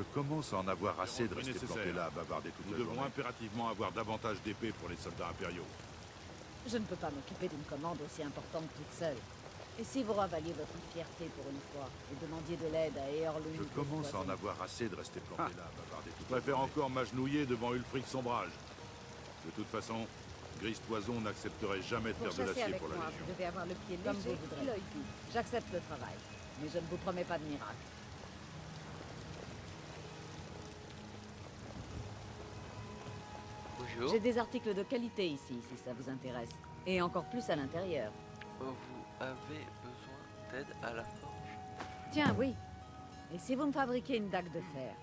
Je commence à en avoir assez de rentrée rester planté nécessaire. là à bavarder toute Nous la devons journée. impérativement avoir davantage d'épées pour les soldats impériaux. Je ne peux pas m'occuper d'une commande aussi importante toute seule. Et si vous ravaliez votre fierté pour une fois, et demandiez de l'aide à Eorlund... Je commence à en avoir assez de rester planté là à bavarder Je toute la préfère journée. encore m'agenouiller devant Ulfric Sombrage. De toute façon, Gris Toison n'accepterait jamais de Pour faire de chasser l'acier avec pour la moi, Légion. vous devez avoir le pied Comme léger vous et voudrez. l'œil vif. J'accepte le travail, mais je ne vous promets pas de miracle. Bonjour. J'ai des articles de qualité ici, si ça vous intéresse. Et encore plus à l'intérieur. Vous avez besoin d'aide à la forge? Tiens, oui. Et si vous me fabriquez une dague de fer?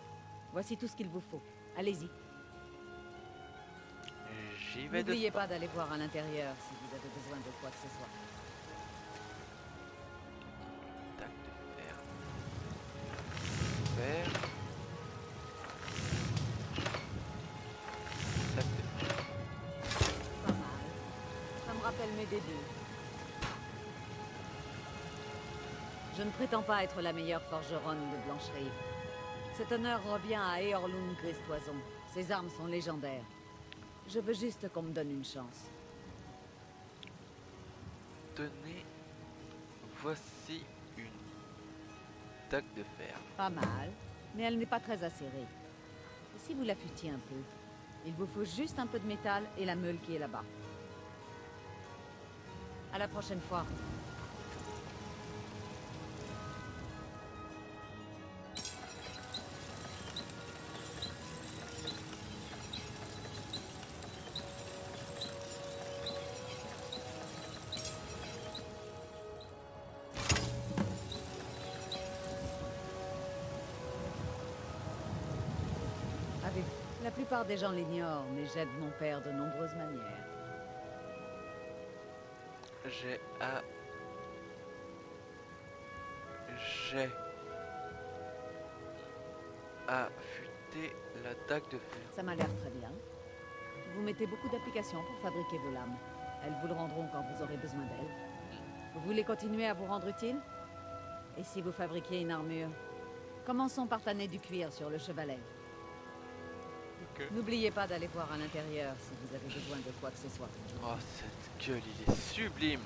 Voici tout ce qu'il vous faut. Allez-y. J'y vais de N'oubliez pas d'aller voir à l'intérieur si vous avez besoin de quoi que ce soit. tac de fer. Fer. Tac de fer. Pas mal. Ça me rappelle mes débuts. Je ne prétends pas être la meilleure forgeronne de Blancherive. Cet honneur revient à Eorlund Gristoison. Ses armes sont légendaires. Je veux juste qu'on me donne une chance. Tenez, voici une dague de fer. Pas mal, mais elle n'est pas très acérée. Et si vous l'affûtiez un peu? Il vous faut juste un peu de métal et la meule qui est là-bas. À la prochaine fois. Avez-vous? La plupart des gens l'ignorent, mais j'aide mon père de nombreuses manières. J'ai affûté la dague de fer. Ça m'a l'air très bien. Vous mettez beaucoup d'applications pour fabriquer vos lames. Elles vous le rendront quand vous aurez besoin d'elles. Vous voulez continuer à vous rendre utile? Et si vous fabriquiez une armure? Commençons par tanner du cuir sur le chevalet. Ok. N'oubliez pas d'aller voir à l'intérieur si vous avez besoin de quoi que ce soit. Oh, cette gueule, il est sublime.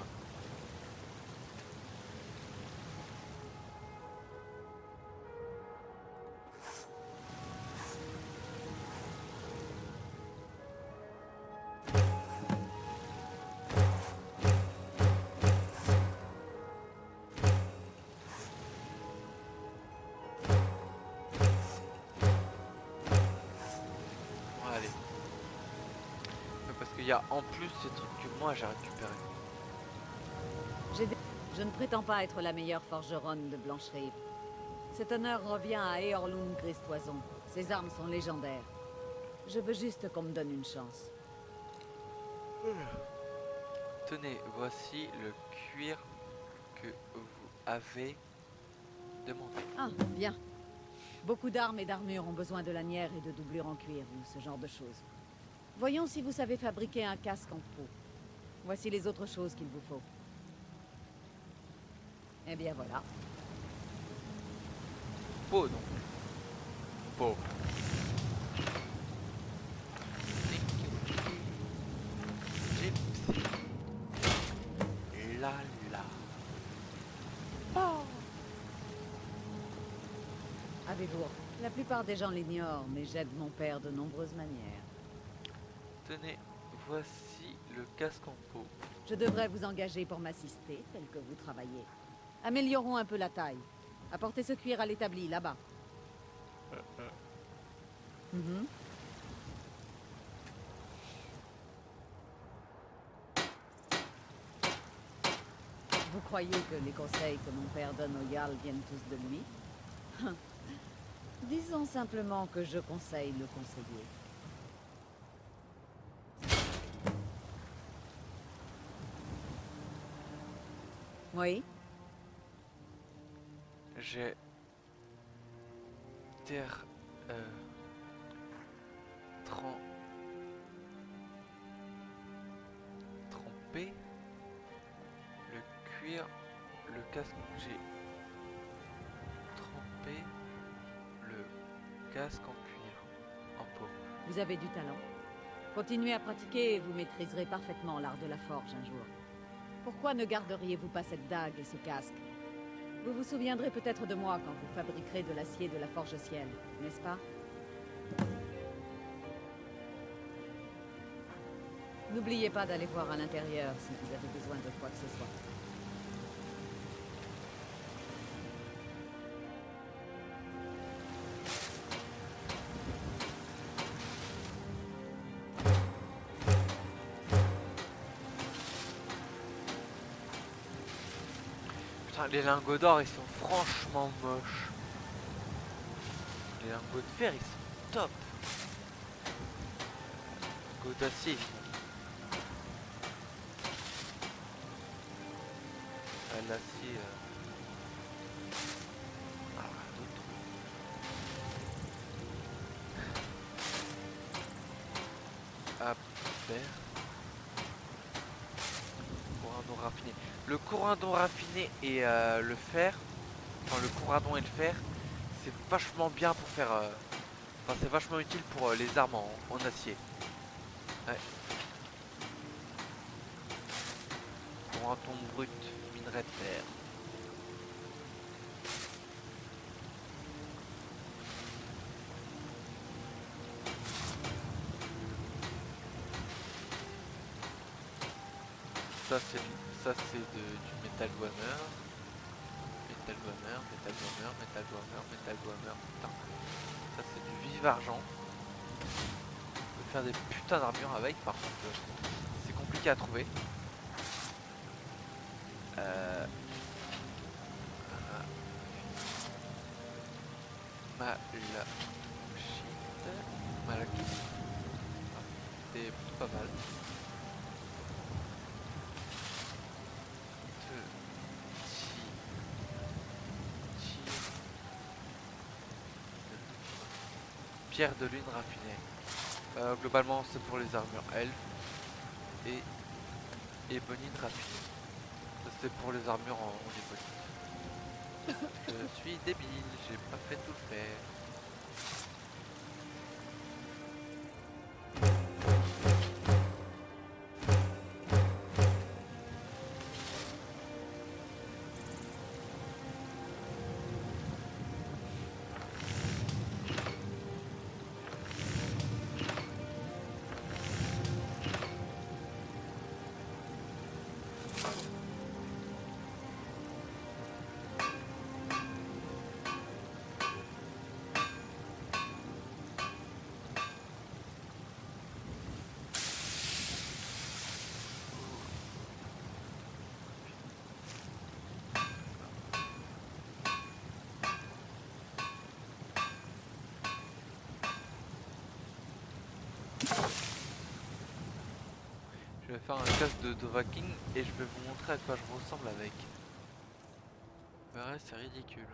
Bon, allez. Mais parce qu'il y a en plus ces trucs que moi j'ai récupéré. Je ne prétends pas être la meilleure forgeronne de Blancherive. Cet honneur revient à Eorlund Gristoison. Ses armes sont légendaires. Je veux juste qu'on me donne une chance. Tenez, voici le cuir que vous avez demandé. Ah, bien. Beaucoup d'armes et d'armures ont besoin de lanières et de doublures en cuir, ou ce genre de choses. Voyons si vous savez fabriquer un casque en peau. Voici les autres choses qu'il vous faut. Eh bien voilà. Peau donc. Peau. Gypsy. La la. Avez-vous? La plupart des gens l'ignorent, mais j'aide mon père de nombreuses manières. Tenez, voici le casque en peau. Je devrais vous engager pour m'assister, tel que vous travaillez. Améliorons un peu la taille. Apportez ce cuir à l'établi, là-bas. Mhm. Vous croyez que les conseils que mon père donne au Jarl viennent tous de lui? Disons simplement que je conseille le conseiller. Oui? J'ai ter trempé le cuir, le casque. J'ai trempé le casque en cuir, en peau. Vous avez du talent. Continuez à pratiquer et vous maîtriserez parfaitement l'art de la forge un jour. Pourquoi ne garderiez-vous pas cette dague et ce casque? Vous vous souviendrez peut-être de moi quand vous fabriquerez de l'acier de la forge ciel, n'est-ce pas? N'oubliez pas d'aller voir à l'intérieur si vous avez besoin de quoi que ce soit. Putain, les lingots d'or ils sont franchement moches. Les lingots de fer ils sont top. Les lingots d'acier ils sont... l'acier... Ah, d'autres. Ah, fer. Corindon raffiné. Le corindon raffiné et le fer, enfin le corindon et le fer, c'est vachement bien pour faire... Enfin c'est vachement utile pour les armes en acier. Ouais. Corindon brut, minerai de fer. Ça c'est du métal Warhammer. Métal Warhammer, métal Warhammer, métal Warhammer, métal Warhammer. Putain. Ça c'est du vive argent. On peut faire des putains d'armures avec, par contre c'est compliqué à trouver. Malachite. C'est plutôt pas mal. Pierre de lune raffinée. Globalement c'est pour les armures elfes et ébonite raffinée. C'est pour les armures en ébonite. Je suis débile, j'ai pas fait tout le faire. Je vais faire un casque de Dovahkiin et je vais vous montrer à quoi je ressemble avec. Vous verrez, c'est ridicule.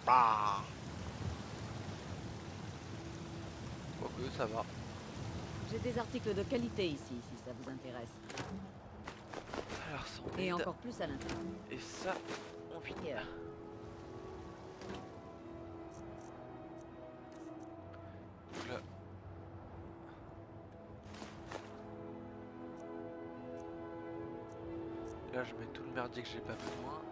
Ah. Quoique, ça va. J'ai des articles de qualité ici, si ça vous intéresse. Alors, sans Et vide. encore plus à l'intérieur. Et ça, on vide. Here. Donc là. Là, je mets tout le merdier que j'ai pas besoin.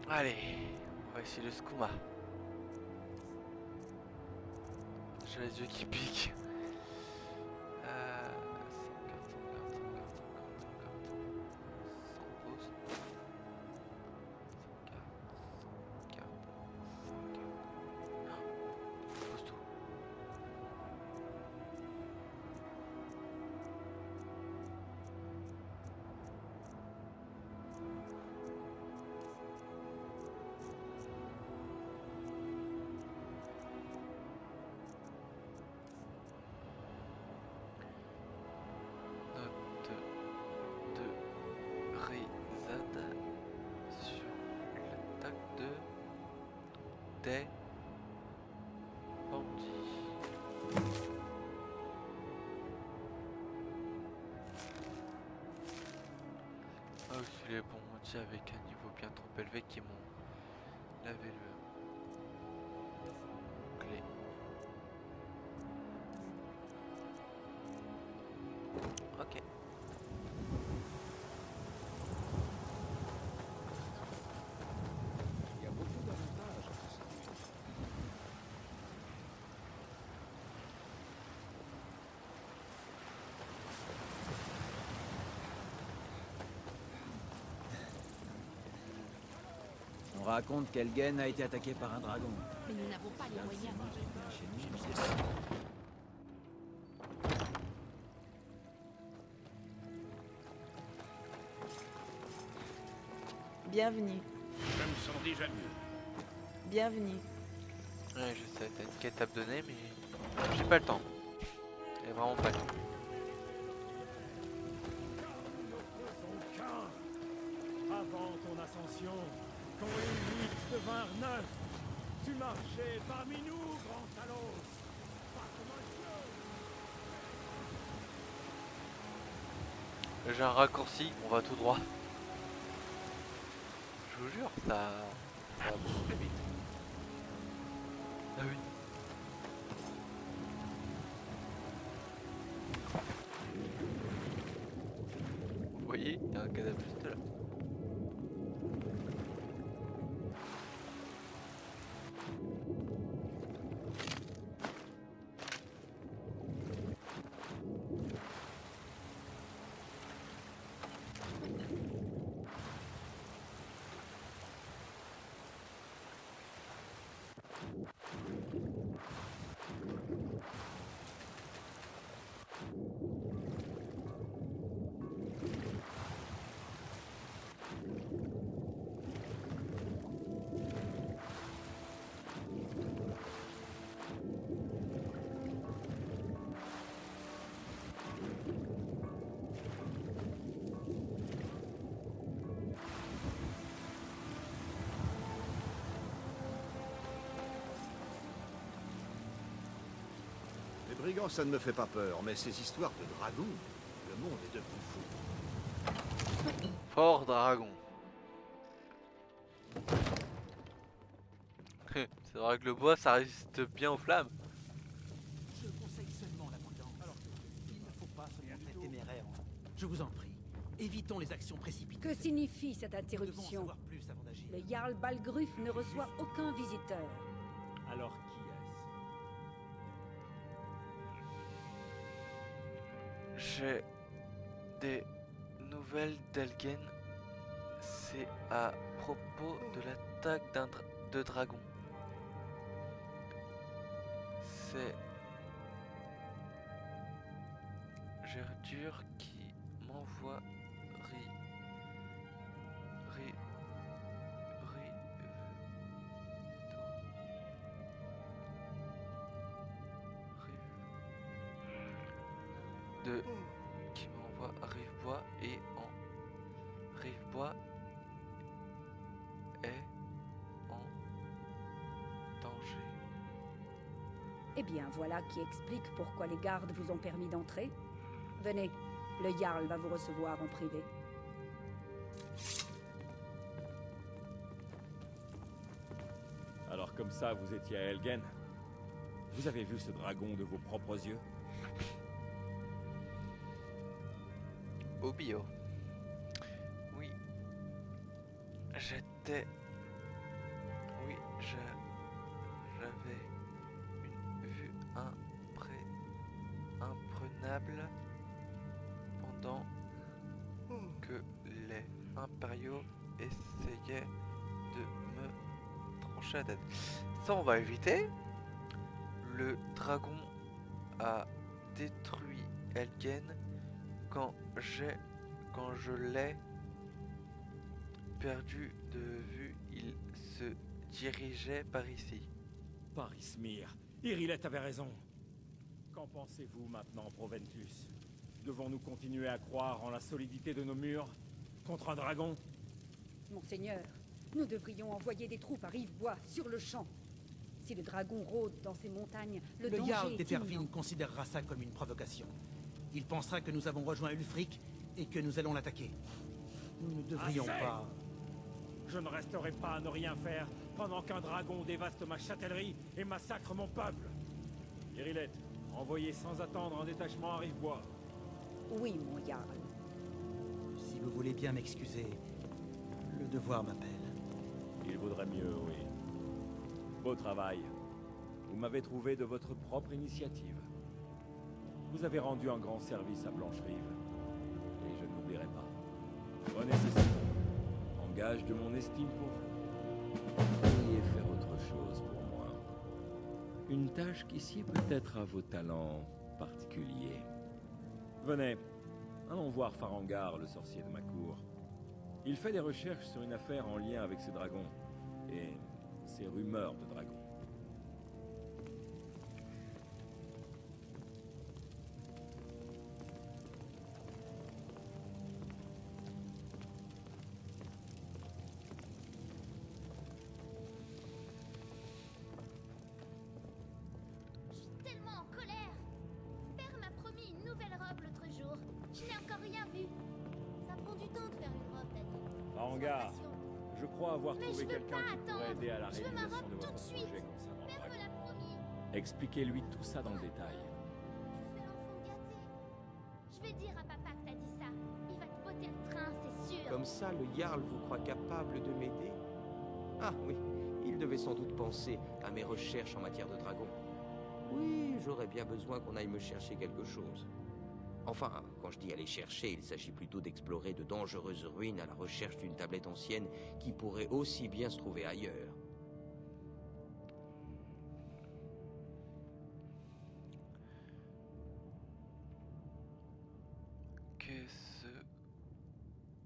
Allez, on va essayer le skouma. J'ai les yeux qui piquent. 100 pause. 100 pose tout. des bandits. Ah aussi les bons bandits avec un niveau bien trop élevé qui m'ont lavé le clé. Ok. Il y a beaucoup d'avantages à ce système. On raconte qu'Elgen a été attaqué par un dragon. Mais nous n'avons pas les moyens. Chez nous, Bienvenue. Je me sens déjà mieux. Bienvenue. Ouais, je sais, t'as une quête à me donner, mais j'ai pas le temps. J'ai vraiment pas le temps. Avant ton ascension, quand les mythes devinrent neufs, tu marchais parmi nous, grand Talos. Pas comme un dieu. J'ai un raccourci, on va tout droit. Je vous jure, ça va beaucoup plus vite. Ah oui. Vous voyez, il y a un catapulte là. Les brigands, ça ne me fait pas peur, mais ces histoires de dragons, le monde est devenu fou. Fort dragon. C'est vrai que le bois ça résiste bien aux flammes. Je conseille seulement la prudence. Il ne faut pas se montrer téméraire. Je vous en prie, évitons les actions précipitées. Que signifie cette Nous devons en interruption? savoir plus avant d'agir. Le Jarl Balgruf ne reçoit aucun visiteur. Alors qui est-ce? J'ai des nouvelles d'Elgen. C'est à propos de l'attaque de dragon. C'est Gerdur qui m'envoie qui m'envoie à Rivebois et en Rivebois est en danger. Eh bien, voilà qui explique pourquoi les gardes vous ont permis d'entrer. Venez, le Jarl va vous recevoir en privé. Alors comme ça, vous étiez à Elgen. Vous avez vu ce dragon de vos propres yeux? Au bio. Oui. J'étais... Oui, j'avais une vue imprenable pendant que les impériaux essayaient de me trancher la tête. Ça, on va éviter. Le dragon a détruit Elgen quand je l'ai perdu de vue. Il se dirigeait par ici. Par Ismir. Irilette avait raison. Qu'en pensez-vous maintenant, Proventus? Devons-nous continuer à croire en la solidité de nos murs contre un dragon? Monseigneur, nous devrions envoyer des troupes à Rivebois, sur le champ. Si le dragon rôde dans ces montagnes, le Le danger Jarl est d'Eperville imminent. considérera ça comme une provocation. Il pensera que nous avons rejoint Ulfric et que nous allons l'attaquer. Nous ne devrions Assez pas... Je ne resterai pas à ne rien faire pendant qu'un dragon dévaste ma châtellerie et massacre mon peuple. Irilette, envoyez sans attendre un détachement à Rivebois. Oui, mon Jarl. Si vous voulez bien m'excuser, le devoir m'appelle. Il vaudrait mieux, oui. Beau travail. Vous m'avez trouvé de votre propre initiative. Vous avez rendu un grand service à Blancherive. Et je ne l'oublierai pas. Prenez ceci. En gage de mon estime pour vous. Veuillez faire autre chose pour moi. Une tâche qui sied peut-être à vos talents particuliers. Venez, allons voir Farangar, le sorcier de ma cour. Il fait des recherches sur une affaire en lien avec ces dragons. Et ces rumeurs de dragons. Je suis tellement en colère. Père m'a promis une nouvelle robe l'autre jour. Je n'ai encore rien vu. Ça prend du temps de faire une robe, Dani. Farangar, Sois patient. je crois avoir Mais trouvé je veux quelqu'un pas qui pourrait attendre. aider à la Je veux ma réalisation robe de tout votre de suite. projet concernant Père me Dragon. l'a promis. Expliquez-lui tout ça dans le détail. Tu fais l'enfant gâté. Je vais dire à papa que t'as dit ça. Il va te botter le train, c'est sûr. Comme ça, le Jarl vous croit capable de m'aider? Ah oui, il devait sans doute penser à mes recherches en matière de dragon. Oui, j'aurais bien besoin qu'on aille me chercher quelque chose. Enfin, quand je dis aller chercher, il s'agit plutôt d'explorer de dangereuses ruines à la recherche d'une tablette ancienne qui pourrait aussi bien se trouver ailleurs.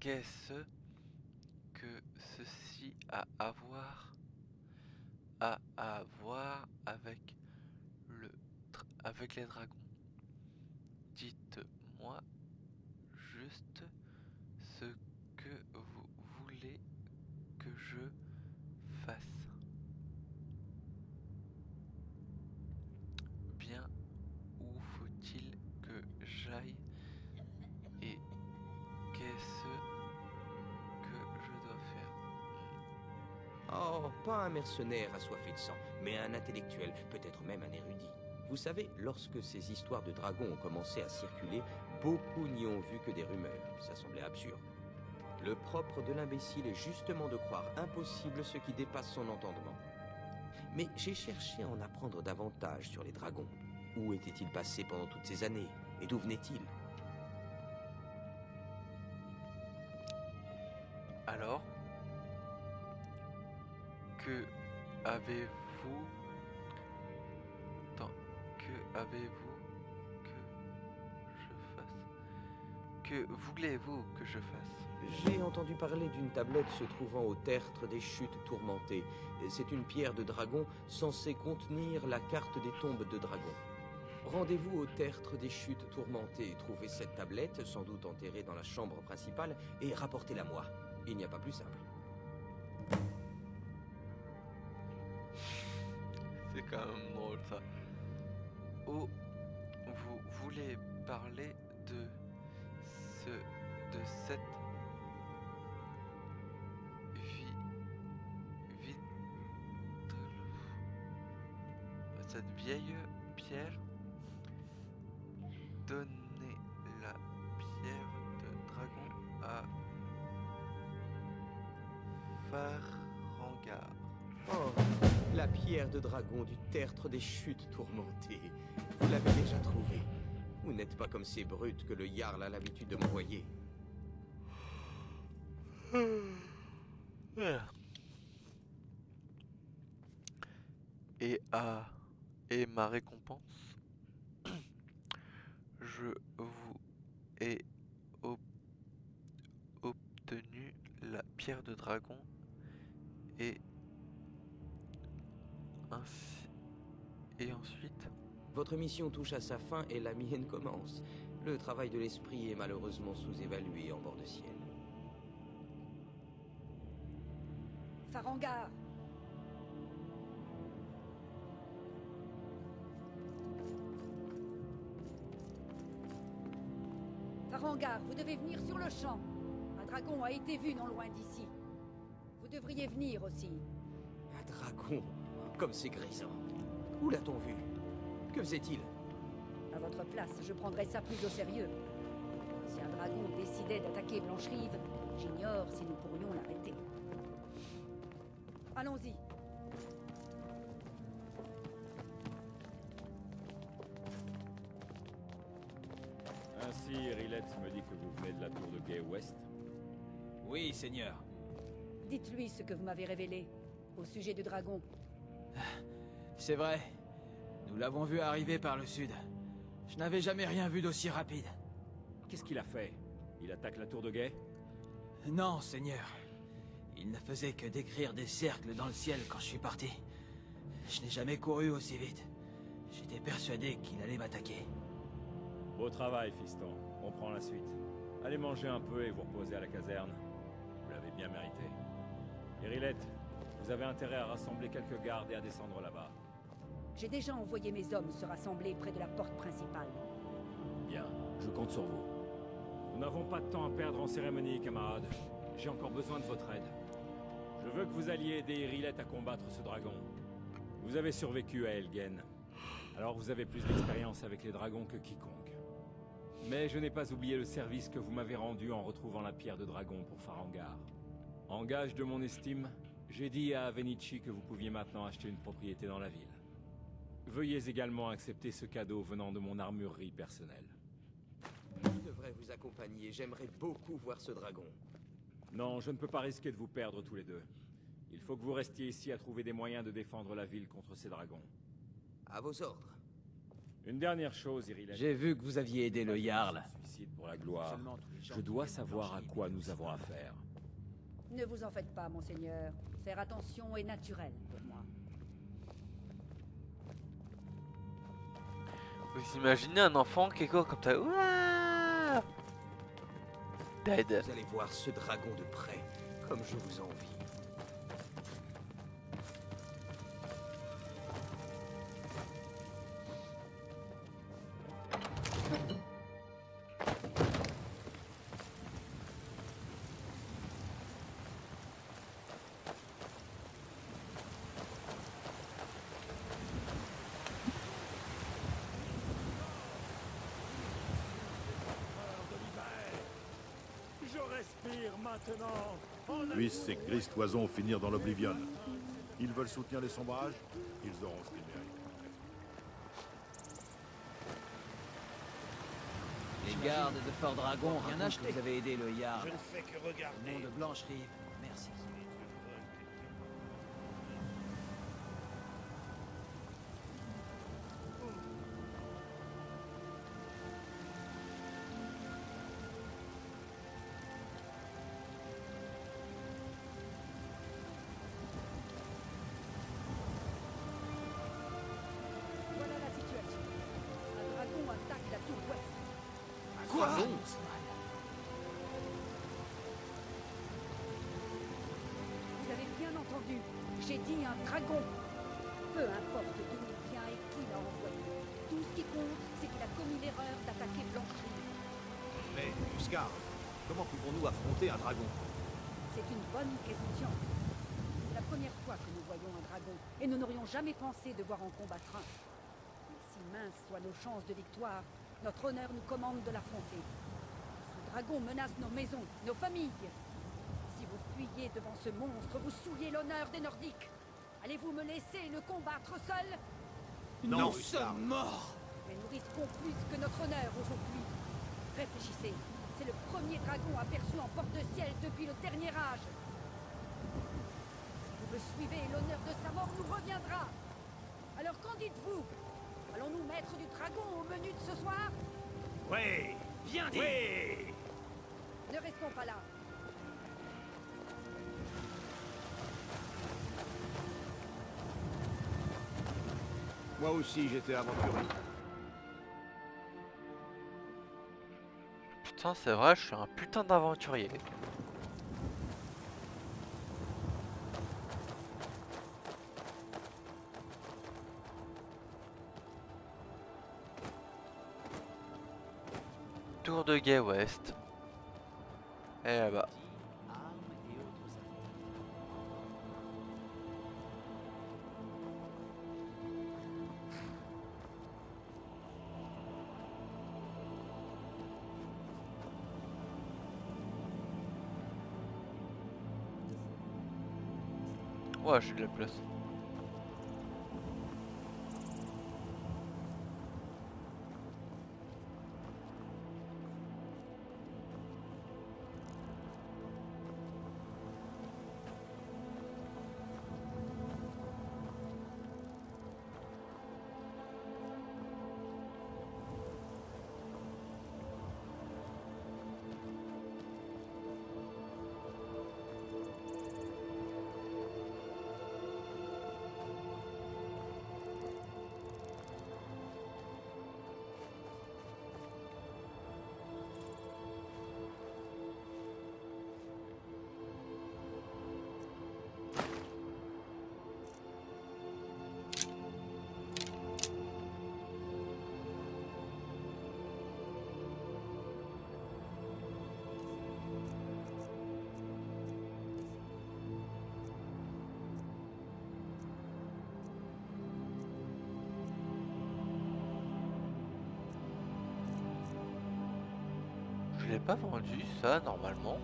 Qu'est-ce que ceci a à voir avec avec les dragons? Dites-moi juste ce que vous voulez que je fasse. Bien, où faut-il que j'aille et qu'est-ce que je dois faire? Oh, pas un mercenaire assoiffé de sang, mais un intellectuel, peut-être même un érudit. Vous savez, lorsque ces histoires de dragons ont commencé à circuler, beaucoup n'y ont vu que des rumeurs. Ça semblait absurde. Le propre de l'imbécile est justement de croire impossible ce qui dépasse son entendement. Mais j'ai cherché à en apprendre davantage sur les dragons. Où étaient-ils passés pendant toutes ces années? Et d'où venaient-ils? Alors, que avez-vous que avez-vous que je fasse? Que voulez-vous que je fasse? J'ai entendu parler d'une tablette se trouvant au tertre des chutes tourmentées. C'est une pierre de dragon censée contenir la carte des tombes de dragons. Rendez-vous au tertre des chutes tourmentées, trouvez cette tablette, sans doute enterrée dans la chambre principale, et rapportez-la moi. Il n'y a pas plus simple. C'est quand même drôle ça. Oh, vous voulez parler de cette cette vieille pierre? Donnez la pierre de dragon à Farangar. Oh, la pierre de dragon du tertre des chutes tourmentées. Vous l'avez déjà trouvée. Vous n'êtes pas comme ces brutes que le Jarl a l'habitude de m'envoyer. Et ma récompense, je vous ai obtenu la pierre de dragon et ensuite. Votre mission touche à sa fin et la mienne commence. Le travail de l'esprit est malheureusement sous-évalué en bord de ciel. Farangar! Farengar, vous devez venir sur le champ. Un dragon a été vu non loin d'ici. Vous devriez venir aussi. Un dragon? Comme c'est grisant. Où l'a-t-on vu? Que faisait-il? À votre place, je prendrais ça plus au sérieux. Si un dragon décidait d'attaquer Blancherive, j'ignore si nous pourrions l'arrêter. Allons-y. Ainsi, Rilette me dit que vous venez de la tour de Gay West. Oui, seigneur. Dites-lui ce que vous m'avez révélé au sujet du dragon. C'est vrai. Nous l'avons vu arriver par le sud. Je n'avais jamais rien vu d'aussi rapide. Qu'est-ce qu'il a fait? Il attaque la tour de Gay? Non, seigneur. Il ne faisait que décrire des cercles dans le ciel quand je suis parti. Je n'ai jamais couru aussi vite. J'étais persuadé qu'il allait m'attaquer. Beau travail, fiston. On prend la suite. Allez manger un peu et vous reposer à la caserne. Vous l'avez bien mérité. Et Rilette, vous avez intérêt à rassembler quelques gardes et à descendre là-bas. J'ai déjà envoyé mes hommes se rassembler près de la porte principale. Bien, je compte sur vous. Nous n'avons pas de temps à perdre en cérémonie, camarades. J'ai encore besoin de votre aide. Je veux que vous alliez aider Rilette à combattre ce dragon. Vous avez survécu à Elgen. Alors vous avez plus d'expérience avec les dragons que quiconque. Mais je n'ai pas oublié le service que vous m'avez rendu en retrouvant la pierre de dragon pour Farengar. En gage de mon estime, j'ai dit à Venici que vous pouviez maintenant acheter une propriété dans la ville. Veuillez également accepter ce cadeau venant de mon armurerie personnelle. Je devrais vous accompagner. J'aimerais beaucoup voir ce dragon. Non, je ne peux pas risquer de vous perdre tous les deux. Il faut que vous restiez ici à trouver des moyens de défendre la ville contre ces dragons. À vos ordres. Une dernière chose, Irilette. J'ai vu que vous aviez aidé le Jarl. Suicide pour la gloire. Seulement tous les gens Je qui dois viennent savoir à Blancherive quoi viennent nous avons de affaire. Ne vous en faites pas, monseigneur. Faire attention est naturel pour moi. Vous imaginez un enfant qui court comme ça? Ouah, dead. Vous allez voir ce dragon de près, comme je vous envie. Je respire maintenant. Puissent ces grises toisons finir dans l'Oblivion. Ils veulent soutenir les sombrages, ils auront ce qu'ils méritent. Les gardes de Fort Dragon, rien acheté. Vous avez aidé le Jarl. Je ne fais que Au regarder. nom de Blancherive, merci. Voilà la situation. Un dragon attaque la tour ouest. Quoi? Vous avez bien entendu. J'ai dit un dragon. Peu importe d'où il vient et qui l'a envoyé. Tout ce qui compte, c'est qu'il a commis l'erreur d'attaquer Blancherive. Mais, Uscar, comment pouvons-nous affronter un dragon? C'est une bonne question. C'est la première fois que nous voyons un dragon, et nous n'aurions jamais pensé devoir en combattre un. Mais si minces soient nos chances de victoire, notre honneur nous commande de l'affronter. Ce dragon menace nos maisons, nos familles. Si vous fuyez devant ce monstre, vous souillez l'honneur des Nordiques. Allez-vous me laisser le combattre seul? Non, Nous Uscar. sommes morts. Mais nous risquons plus que notre honneur aujourd'hui. Réfléchissez, c'est le premier dragon aperçu en porte-ciel depuis le dernier âge. Si vous me suivez, l'honneur de sa mort nous reviendra. Alors qu'en dites-vous? Allons-nous mettre du dragon au menu de ce soir? Oui. Bien dit. Oui. Ne restons pas là. Moi aussi, j'étais aventurier. Putain, c'est vrai, je suis un putain d'aventurier. Tour de Gay West. Et là-bas. Ouais, j'ai de la place. Je l'ai pas vendu ça normalement.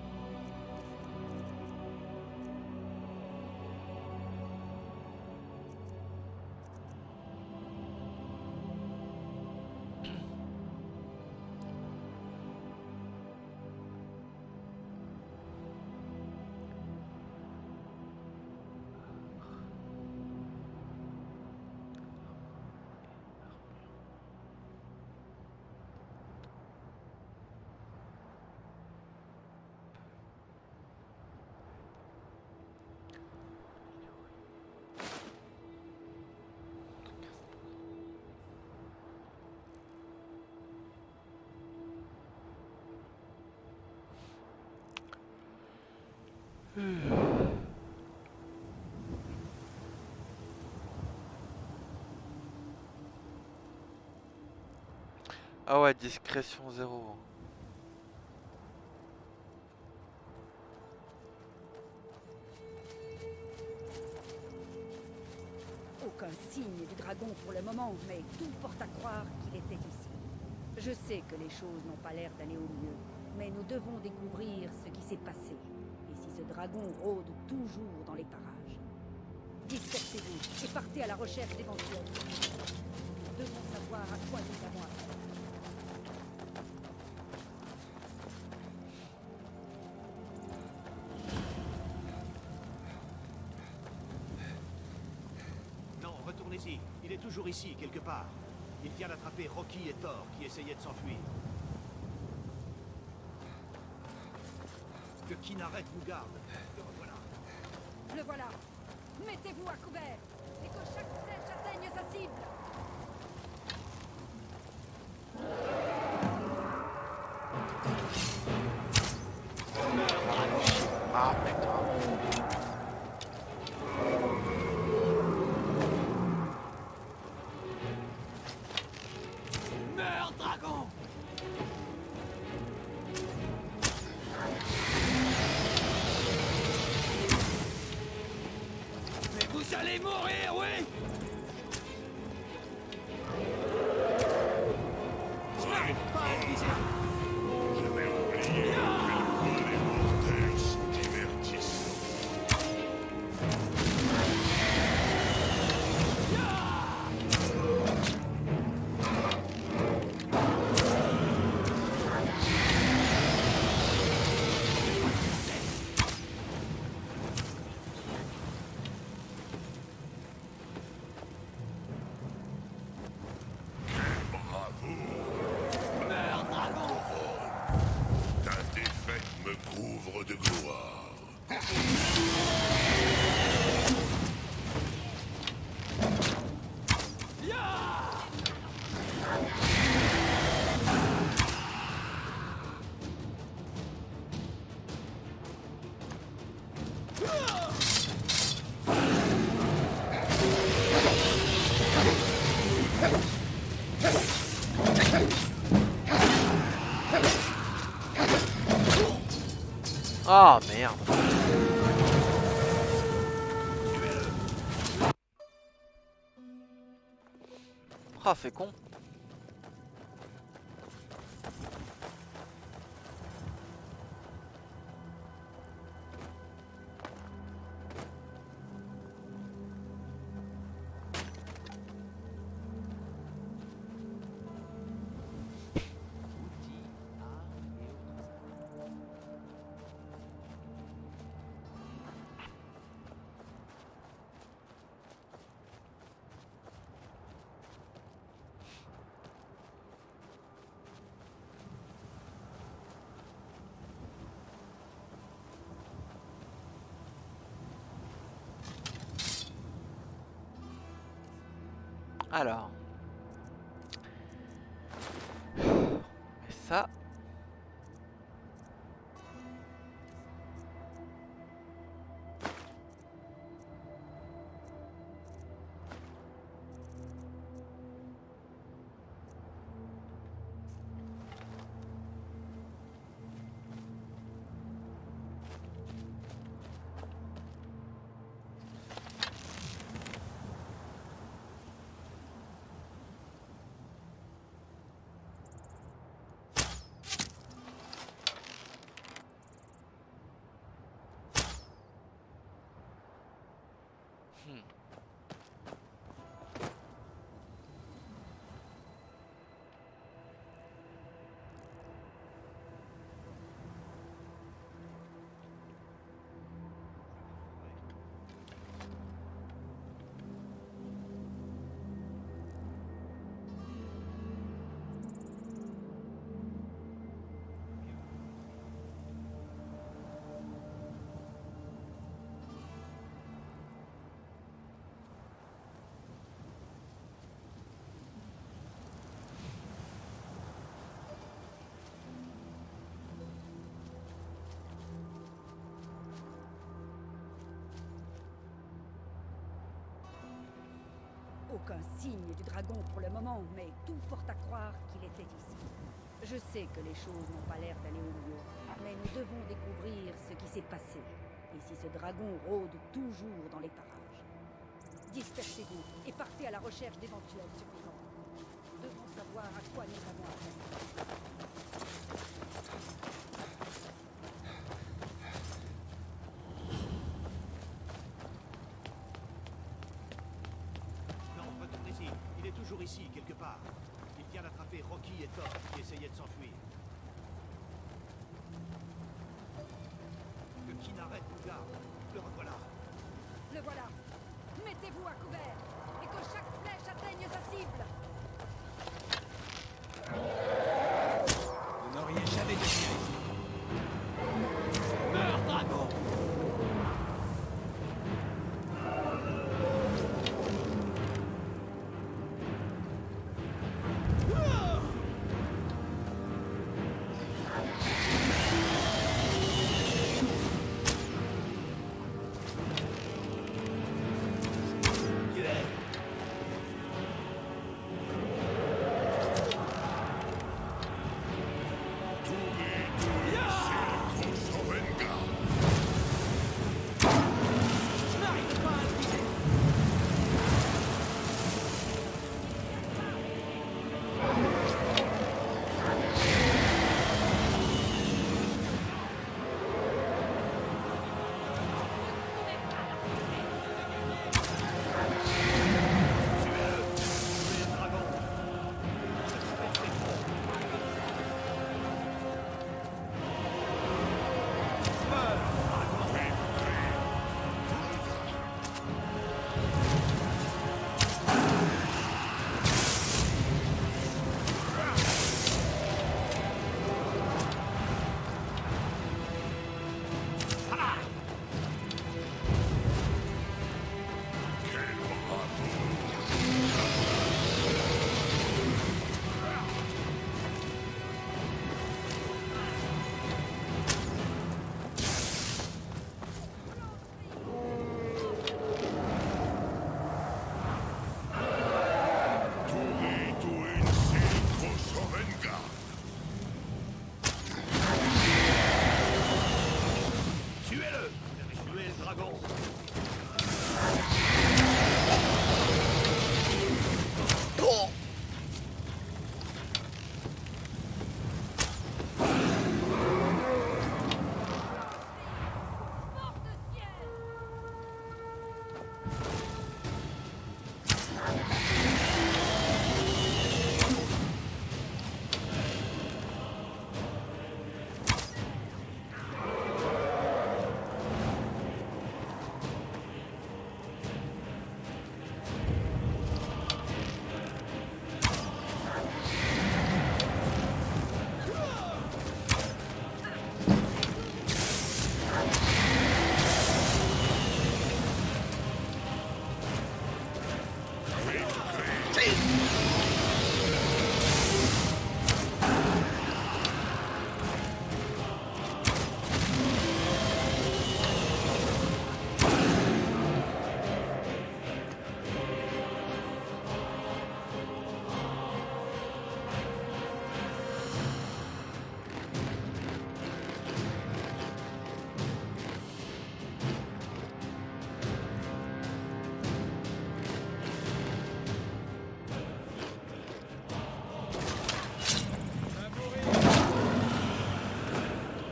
Ah ouais, discrétion 0. Aucun signe du dragon pour le moment, mais tout porte à croire qu'il était ici. Je sais que les choses n'ont pas l'air d'aller au mieux, mais nous devons découvrir ce qui s'est passé, et si ce dragon rôde toujours dans les parages. Dispersez-vous et partez à la recherche d'éventuels. Nous devons savoir à quoi nous avons affaire. Non, retournez-y. Il est toujours ici, quelque part. Il vient d'attraper Rocky et Thor, qui essayaient de s'enfuir. Que Kinaret nous garde. Le revoilà. Le voilà. Mettez-vous à couvert et que chaque flèche atteigne sa cible. Ah putain. Meurs, dragon! Mais vous allez mourir, oui! Je n'arrive pas à le viser! J'avais oublié à quel point les mortels sont divertissants. Bravo! Meurs, dragon! Ta défaite Ah merde. Ah c'est con. Alors. Et ça. Aucun signe du dragon pour le moment, mais tout porte à croire qu'il était ici. Je sais que les choses n'ont pas l'air d'aller au mieux, mais nous devons découvrir ce qui s'est passé, et si ce dragon rôde toujours dans les parages. Dispersez-vous et partez à la recherche d'éventuels survivants. Nous devons savoir à quoi nous avons affaire. Toujours ici, quelque part. Il vient d'attraper Rocky et Thor, qui essayaient de s'enfuir. Que qui n'arrête nous garde. Le revoilà. Le voilà. Mettez-vous à couvert et que chaque flèche atteigne sa cible. Vous n'auriez jamais dû venir ici. Meurs, dragon!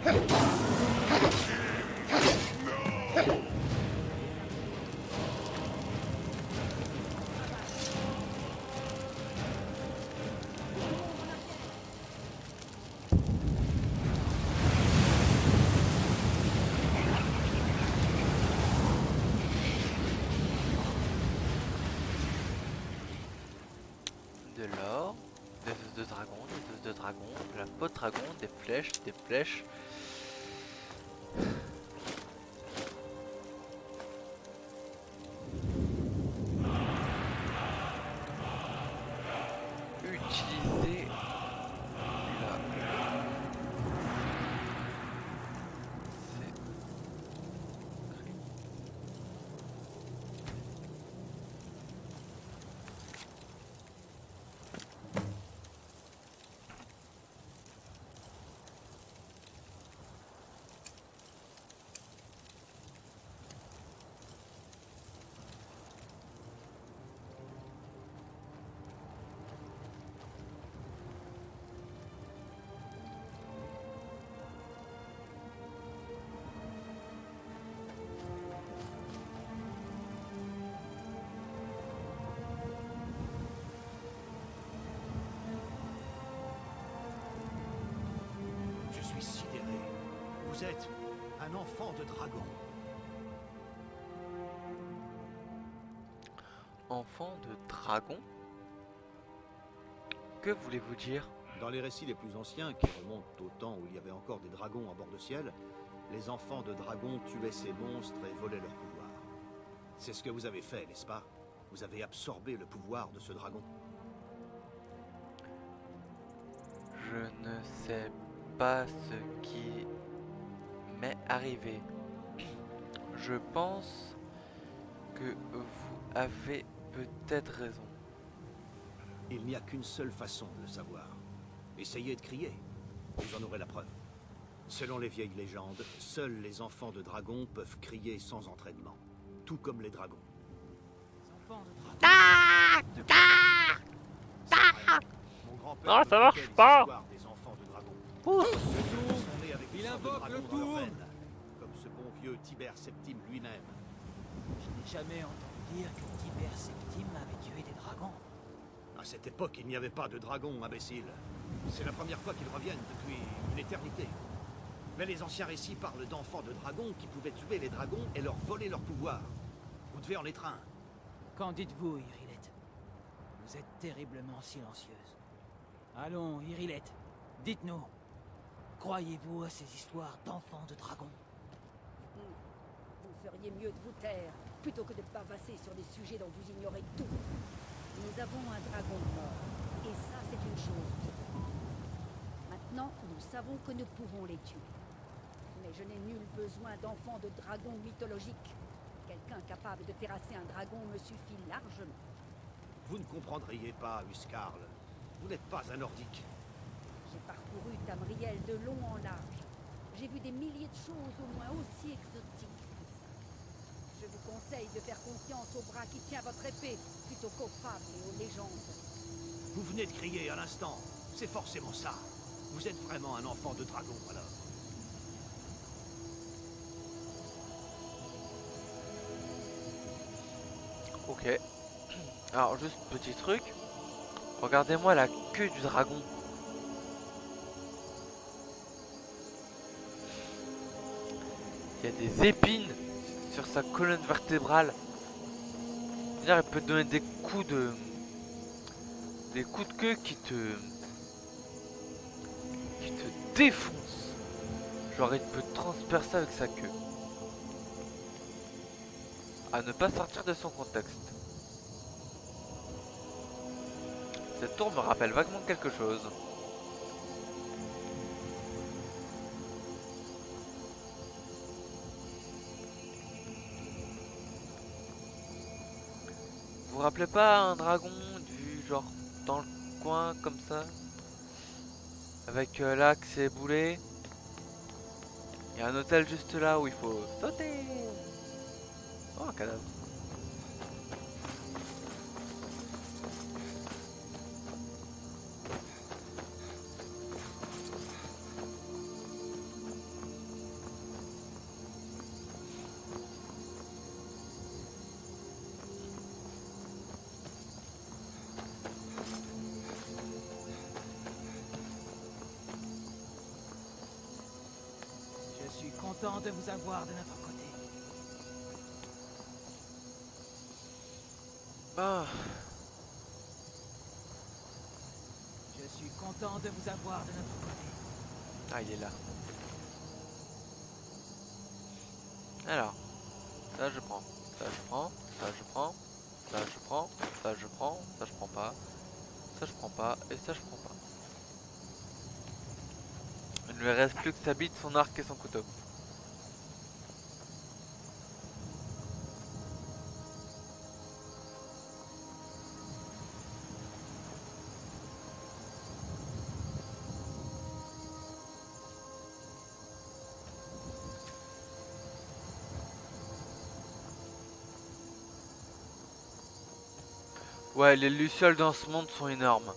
De l'or, des œufs de dragon, des œufs de dragon, de la peau de dragon, des flèches, des flèches. Utiliser la... Je suis sidéré. Vous êtes un enfant de dragon. Enfant de dragon? Que voulez-vous dire? Dans les récits les plus anciens, qui remontent au temps où il y avait encore des dragons à bord de ciel, les enfants de dragons tuaient ces monstres et volaient leur pouvoir. C'est ce que vous avez fait, n'est-ce pas? Vous avez absorbé le pouvoir de ce dragon. Je ne sais pas ce qui m'est arrivé. Je pense que vous avez peut-être raison. Il n'y a qu'une seule façon de le savoir. Essayez de crier. Vous en aurez la preuve. Selon les vieilles légendes, seuls les enfants de dragons peuvent crier sans entraînement. Tout comme les dragons. Mon grand-père Non, ça me marche racontait les pas. histoires des enfants de dragons. Tous sont nés avec le sang de dragon dans leurs veines, comme ce bon vieux Tibère Septime lui-même. Je n'ai jamais entendu dire que Tibère Septime avait tué des dragons. À cette époque, il n'y avait pas de dragons, imbécile. C'est la première fois qu'ils reviennent depuis une éternité. Mais les anciens récits parlent d'enfants de dragons qui pouvaient tuer les dragons et leur voler leur pouvoir. Vous devez en être un. Qu'en dites-vous, Irilette? Vous êtes terriblement silencieuse. Allons, Irilette, dites-nous. Croyez-vous à ces histoires d'enfants de dragons? Vous feriez mieux de vous taire, plutôt que de bavasser sur des sujets dont vous ignorez tout. Nous avons un dragon mort, et ça c'est une chose bien. Maintenant, nous savons que nous pouvons les tuer. Mais je n'ai nul besoin d'enfants de dragons mythologiques. Quelqu'un capable de terrasser un dragon me suffit largement. Vous ne comprendriez pas, Huskarl. Vous n'êtes pas un nordique. J'ai parcouru Tamriel de long en large. J'ai vu des milliers de choses au moins aussi exotiques que ça. Je vous conseille de faire confiance au bras qui tient votre épée, plutôt qu'aux fables et aux légendes. Vous venez de crier à l'instant. C'est forcément ça. Vous êtes vraiment un enfant de dragon, alors. Ok. Alors juste petit truc. Regardez-moi la queue du dragon. Il y a des épines sur sa colonne vertébrale. C'est-à-dire, il peut te donner des coups de queue qui te défoncent. Genre il peut te transpercer avec sa queue. À ne pas sortir de son contexte. Cette tour me rappelle vaguement quelque chose. Vous vous rappelez pas un dragon du genre dans le coin comme ça? Avec l'axe et boulet. Il y a un hôtel juste là où il faut sauter. Oh, un cadavre. suis content de vous avoir de notre côté. Ah, Je suis content de vous avoir de notre côté. ah, il est là. Alors, ça je prends, ça je prends, ça je prends, ça je prends, ça je prends, ça je prends pas, ça je prends pas, et ça je prends pas. Il ne lui reste plus que sa bite, son arc et son couteau. Ouais, les lucioles dans ce monde sont énormes.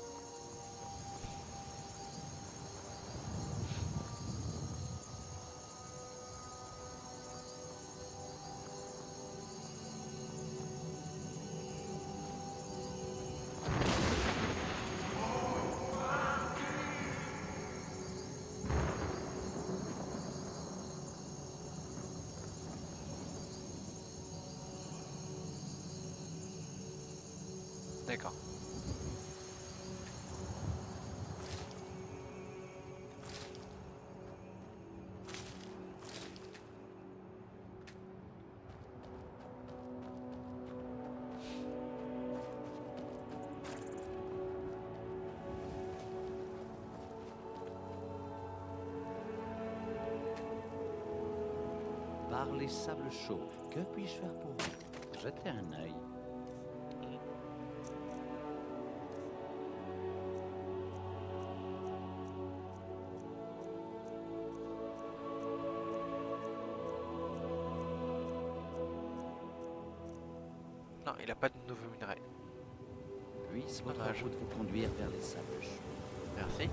D'accord. Par les sables chauds, que puis-je faire pour vous? Jetez un œil. Non, il a pas de nouveau minerai. Puisse votre Dommage. route vous conduire vers les sables chauds. Merci.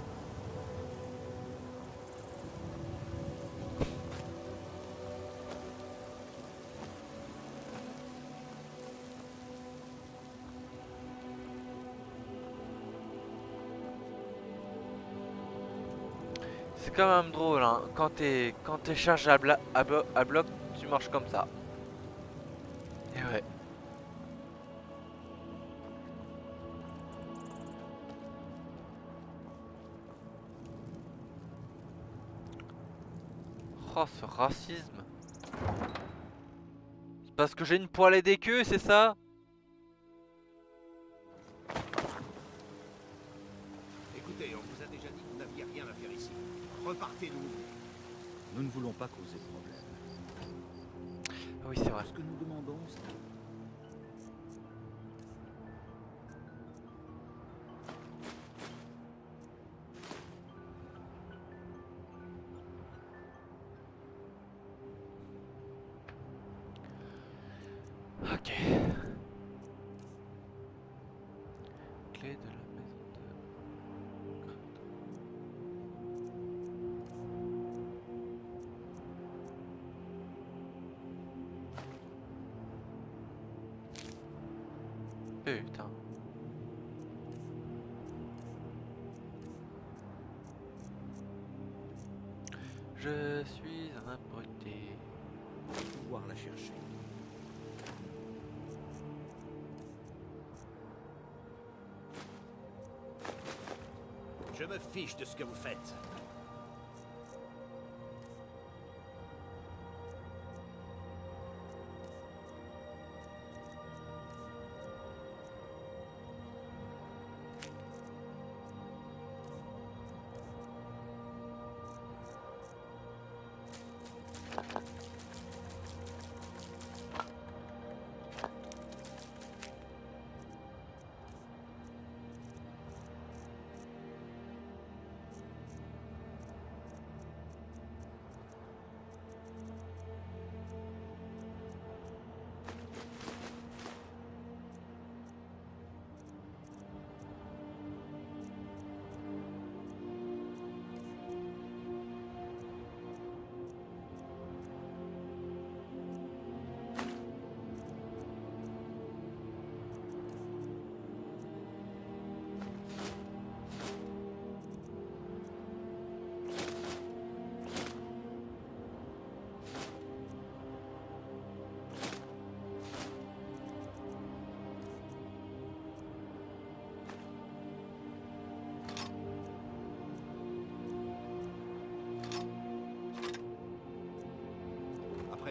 C'est quand même drôle, hein. Quand t'es chargé à bloc, tu marches comme ça. Et ouais. Oh, ce racisme. C'est parce que j'ai une poêlée des queues, c'est ça? Écoutez, on vous a déjà dit que vous n'aviez rien à faire ici. Repartez d'où vous venez. Nous ne voulons pas causer de problème. Ah oui, c'est vrai. Ce que nous demandons, c'est... Ok. Clé de la maison de... Putain. Je suis un abruti. pouvoir la chercher. Je me fiche de ce que vous faites.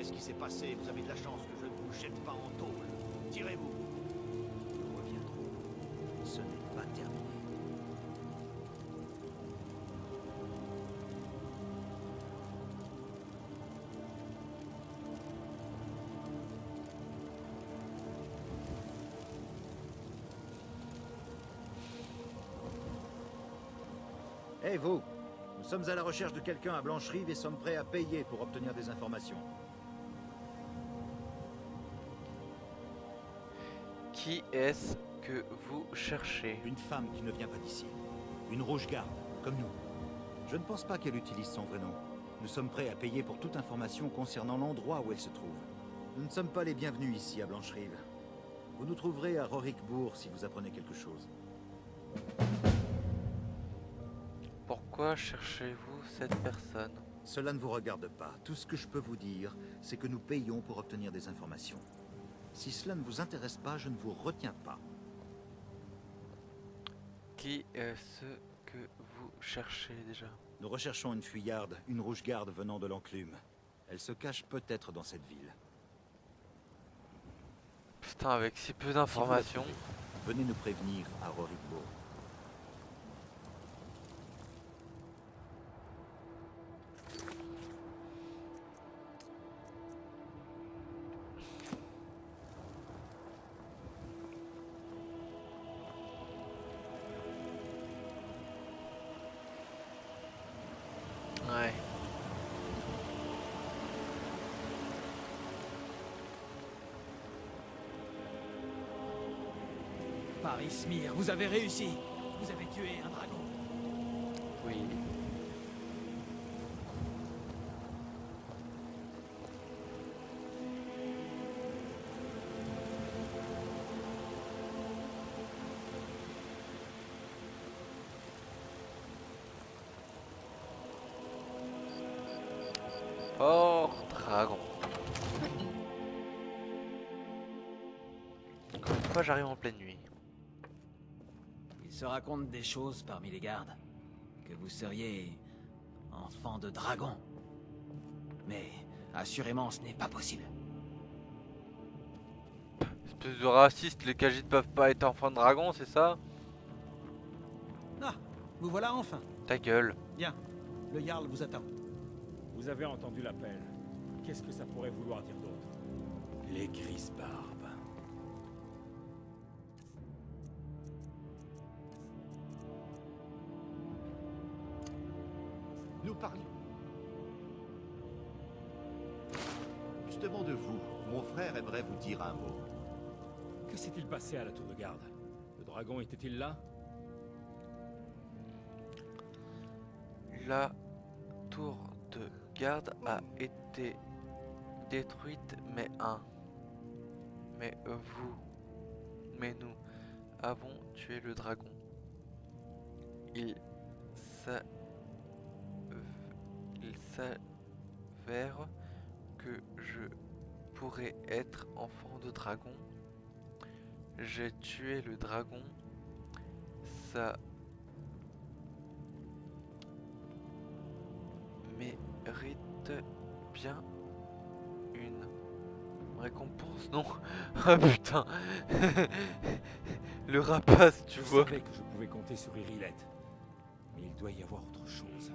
après ce qui s'est passé, vous avez de la chance que je ne vous jette pas en tôle. Tirez-vous. Nous reviendrons. Ce n'est pas terminé. Hé vous, nous sommes à la recherche de quelqu'un à Blancherive et sommes prêts à payer pour obtenir des informations. Qui est-ce que vous cherchez? Une femme qui ne vient pas d'ici. Une rouge-garde, comme nous. Je ne pense pas qu'elle utilise son vrai nom. Nous sommes prêts à payer pour toute information concernant l'endroit où elle se trouve. Nous ne sommes pas les bienvenus ici à Blancherive. Vous nous trouverez à Rorikbourg si vous apprenez quelque chose. Pourquoi cherchez-vous cette personne? Cela ne vous regarde pas. Tout ce que je peux vous dire, c'est que nous payons pour obtenir des informations. Si cela ne vous intéresse pas, je ne vous retiens pas. Qui est-ce que vous cherchez déjà? Nous recherchons une fuyarde, une rouge-garde venant de l'enclume. Elle se cache peut-être dans cette ville. Putain, avec si peu d'informations. Venez nous prévenir à Rorikbourg. Ouais. Paris Smir, vous avez réussi. Vous avez tué un dragon. Oui. Fort dragon. Encore une fois, j'arrive en pleine nuit. Il se raconte des choses parmi les gardes. Que vous seriez enfant de dragon. Mais assurément, ce n'est pas possible. Espèce de raciste, les Khajiits peuvent pas être enfants de dragon, c'est ça? Ah, vous voilà enfin. Ta gueule. Bien, le Jarl vous attend. Vous avez entendu l'appel. Qu'est-ce que ça pourrait vouloir dire d'autre? Les Grisbarbes. Nous parlions justement de vous. Mon frère aimerait vous dire un mot. Que s'est-il passé à la tour de garde? Le dragon était-il là? La tour de garde a été détruite, mais nous avons tué le dragon. Il s'avère que je pourrais être enfant de dragon. J'ai tué le dragon. Ça mérite bien une récompense, non? Ah putain. Le rapace, tu vois. Je savais que je pouvais compter sur Irilette. Mais il doit y avoir autre chose.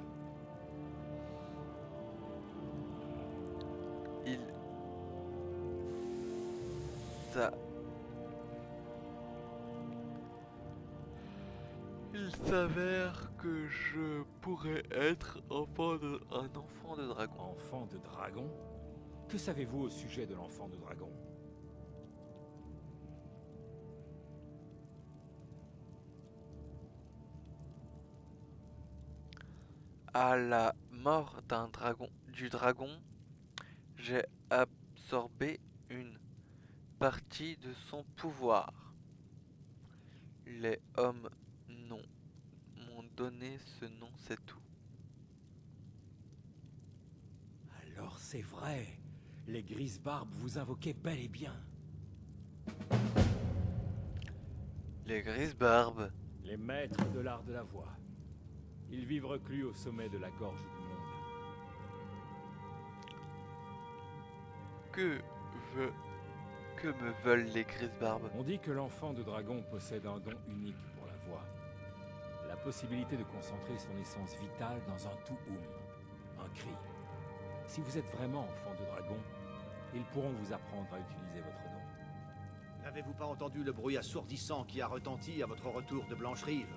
Il s'avère que je pourrais être un enfant de dragon. Enfant de dragon? Que savez-vous au sujet de l'enfant de dragon? À la mort du dragon, j'ai absorbé une partie de son pouvoir. Les hommes m'ont donné ce nom, c'est tout. Alors c'est vrai. Les Grisbarbes vous invoquaient bel et bien. Les Grisbarbes. Les maîtres de l'art de la voix. Ils vivent reclus au sommet de la gorge du monde. Que veut... Que me veulent les Grisbarbes? On dit que l'enfant de dragon possède un don unique pour la voix. La possibilité de concentrer son essence vitale dans un tout-oum, un cri. Si vous êtes vraiment enfant de dragon, ils pourront vous apprendre à utiliser votre don. N'avez-vous pas entendu le bruit assourdissant qui a retenti à votre retour de Blancherive?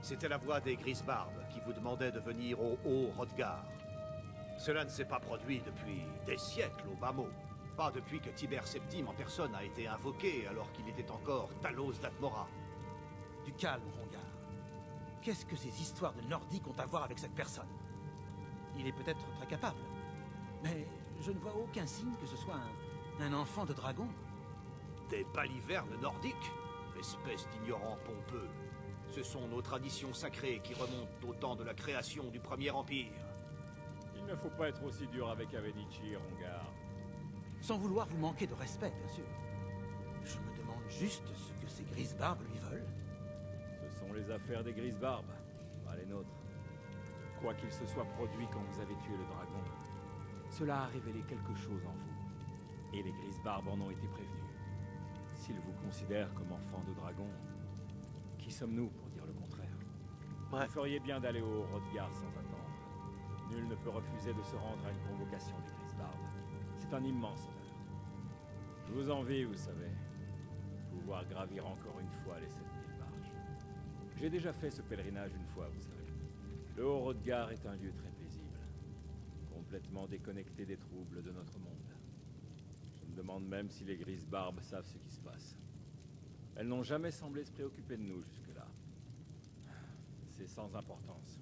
C'était la voix des Grisbarbes qui vous demandait de venir au Haut-Hrodgar. Cela ne s'est pas produit depuis des siècles au bas mot. Pas depuis que Tibère Septime en personne a été invoqué alors qu'il était encore Talos d'Atmora. Du calme, Rongar. Qu'est-ce que ces histoires de Nordiques ont à voir avec cette personne? Il est peut-être très capable, mais je ne vois aucun signe que ce soit un enfant de dragon. Des balivernes nordiques? Espèce d'ignorants pompeux. Ce sont nos traditions sacrées qui remontent au temps de la création du Premier Empire. Il ne faut pas être aussi dur avec Avenichi, Rongar. Sans vouloir vous manquer de respect, bien sûr. Je me demande juste ce que ces Grisbarbes lui veulent. Ce sont les affaires des Grisbarbes, pas les nôtres. Quoi qu'il se soit produit quand vous avez tué le dragon, cela a révélé quelque chose en vous. Et les Grisbarbes en ont été prévenus. S'ils vous considèrent comme enfant de dragon, qui sommes-nous pour dire le contraire? Ouais. Vous feriez bien d'aller au Hrodgar sans attendre. Nul ne peut refuser de se rendre à une convocation des Grisbarbes. C'est un immense honneur. Je vous envie, vous savez. Pouvoir gravir encore une fois les 7000 marches. J'ai déjà fait ce pèlerinage une fois, vous savez. Le Haut-Hrodgar est un lieu très paisible. Complètement déconnecté des troubles de notre monde. Je me demande même si les Grisbarbes savent ce qui se passe. Elles n'ont jamais semblé se préoccuper de nous jusque-là. C'est sans importance.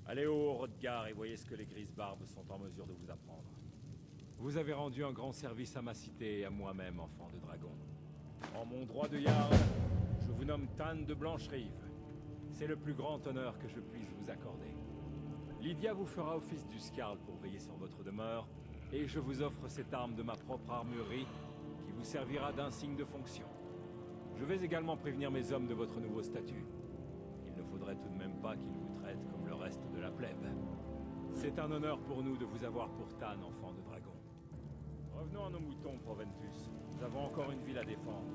Allez au Haut-Hrodgar et voyez ce que les Grisbarbes sont en mesure de vous apprendre. Vous avez rendu un grand service à ma cité et à moi-même, enfant de dragon. En mon droit de Jarl, je vous nomme Tan de Blancherive. C'est le plus grand honneur que je puisse vous accorder. Lydia vous fera office du Skarl pour veiller sur votre demeure, et je vous offre cette arme de ma propre armurerie qui vous servira d'insigne de fonction. Je vais également prévenir mes hommes de votre nouveau statut. Il ne faudrait tout de même pas qu'ils vous traitent comme le reste de la plèbe. C'est un honneur pour nous de vous avoir pour Tan, enfant de dragon. Revenons à nos moutons, Proventus. Nous avons encore une ville à défendre.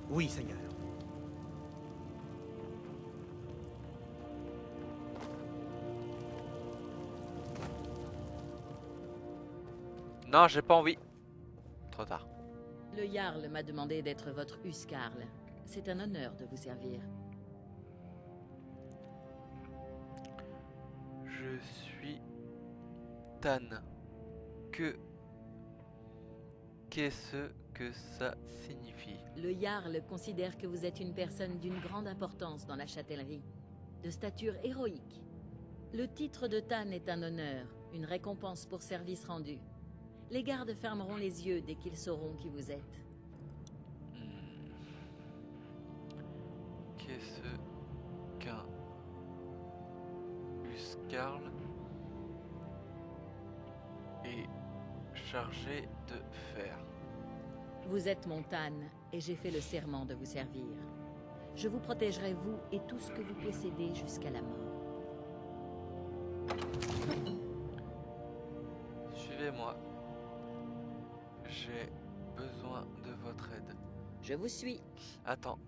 Oui, Seigneur. Non, j'ai pas envie. Trop tard. Le Jarl m'a demandé d'être votre Huskarl. C'est un honneur de vous servir. Je suis Tan. Qu'est-ce que ça signifie? Le Jarl considère que vous êtes une personne d'une grande importance dans la châtellerie, de stature héroïque. Le titre de Tan est un honneur, une récompense pour service rendu. Les gardes fermeront les yeux dès qu'ils sauront qui vous êtes. Qu'est-ce qu'un Huskarl est chargé de faire? Vous êtes mon Tan, et j'ai fait le serment de vous servir. Je vous protégerai, vous et tout ce que vous possédez, jusqu'à la mort. Suivez-moi. J'ai besoin de votre aide. Je vous suis. Attends.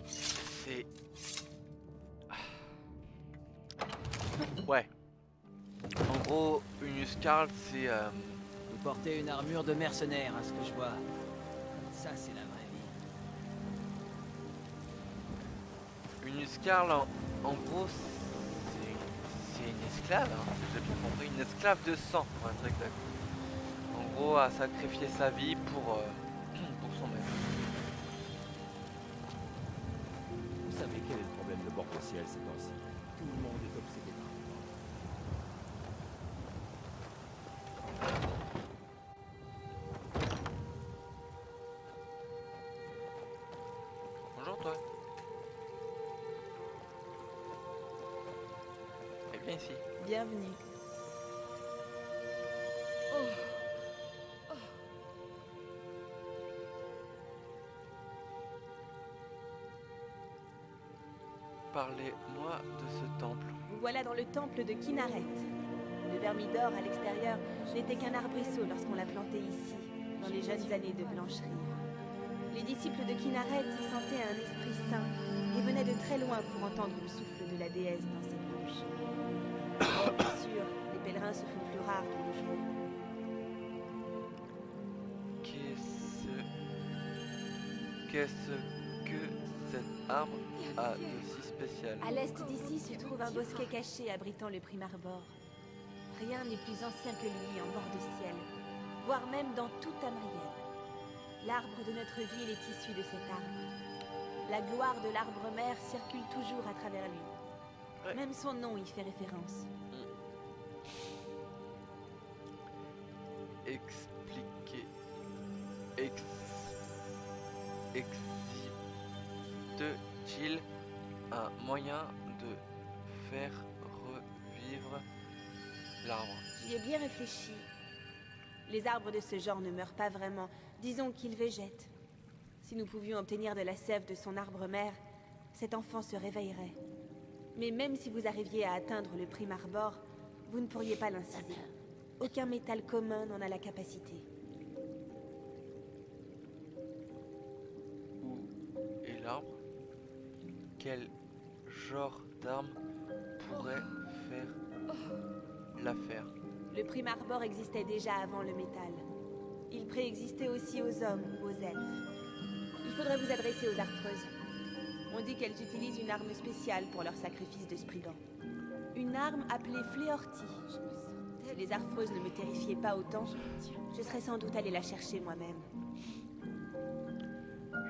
C'est... Ouais. En gros, une Huskarl, c'est... Vous portez une armure de mercenaire, à ce que je vois. Ça, c'est la vraie vie. Une Huskarl, en gros, c'est une esclave, hein, si j'ai bien compris. Une esclave de sang, pour être exact. En gros, à sacrifier sa vie pour son maître. Vous savez quel est le problème de Bord-au-Ciel ces temps-ci? Tout le monde est obsédé par le mort. Bonjour toi. Et bien ici. Bienvenue. Parlez-moi de ce temple. Vous voilà dans le temple de Kinaret. Le vermidor à l'extérieur n'était qu'un arbrisseau lorsqu'on l'a planté ici, dans les jeunes années de blancherie. Les disciples de Kinaret y sentaient un esprit saint et venaient de très loin pour entendre le souffle de la déesse dans ses branches. Oh, bien sûr, les pèlerins se font plus rares de nos jours. Qu'est-ce que cet arbre a de si spécial? À l'est d'ici se trouve un bosquet caché abritant le Primarbor. Rien n'est plus ancien que lui en bord de ciel, voire même dans toute Tamriel. L'arbre de notre ville est issu de cet arbre. La gloire de l'arbre-mère circule toujours à travers lui. Ouais. Même son nom y fait référence. Expliquez. Existe-t-il un moyen de faire revivre l'arbre? J'y ai bien réfléchi. Les arbres de ce genre ne meurent pas vraiment. Disons qu'ils végètent. Si nous pouvions obtenir de la sève de son arbre-mère, cet enfant se réveillerait. Mais même si vous arriviez à atteindre le Primarbor, vous ne pourriez pas l'inciser. Aucun métal commun n'en a la capacité. Où est l'arbre? Quel genre d'arme pourrait faire l'affaire? Le Primarbor existait déjà avant le métal. Il préexistait aussi aux hommes ou aux elfes. Il faudrait vous adresser aux Arfreuses. On dit qu'elles utilisent une arme spéciale pour leur sacrifice de Spriggan. Une arme appelée Fléorti. Si les Arfreuses ne me terrifiaient pas autant, je serais sans doute allée la chercher moi-même.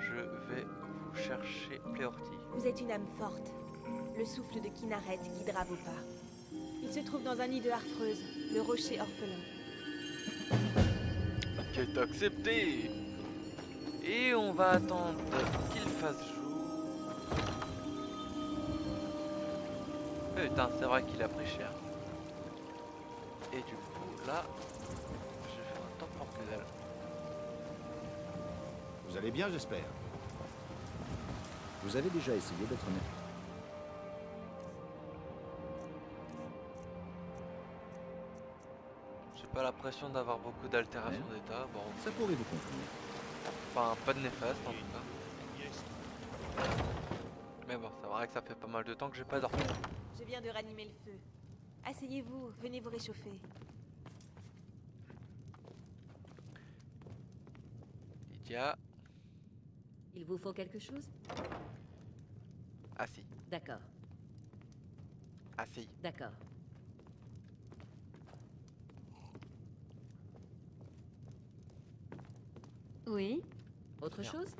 Je vais vous chercher Fléorti. Vous êtes une âme forte. Le souffle de Kinaret guidera vos pas. Il se trouve dans un nid de Harfreuse, le rocher orphelin. Qui est accepté. Et on va attendre qu'il fasse jour. Putain, c'est vrai qu'il a pris cher. Et du coup, là, je vais faire un temps pour que dalle. Vous allez bien, j'espère. Vous avez déjà essayé d'être honnête. J'ai pas l'impression d'avoir beaucoup d'altérations d'état. Bon, ça pourrait vous convenir. Enfin, pas de néfaste en tout cas. Mais bon, c'est vrai que ça fait pas mal de temps que j'ai pas dormi. Je viens de ranimer le feu. Asseyez-vous, venez vous réchauffer. Lydia. Il vous faut quelque chose? Assis. D'accord, Assis. d'accord. Oui? Autre Bien. chose?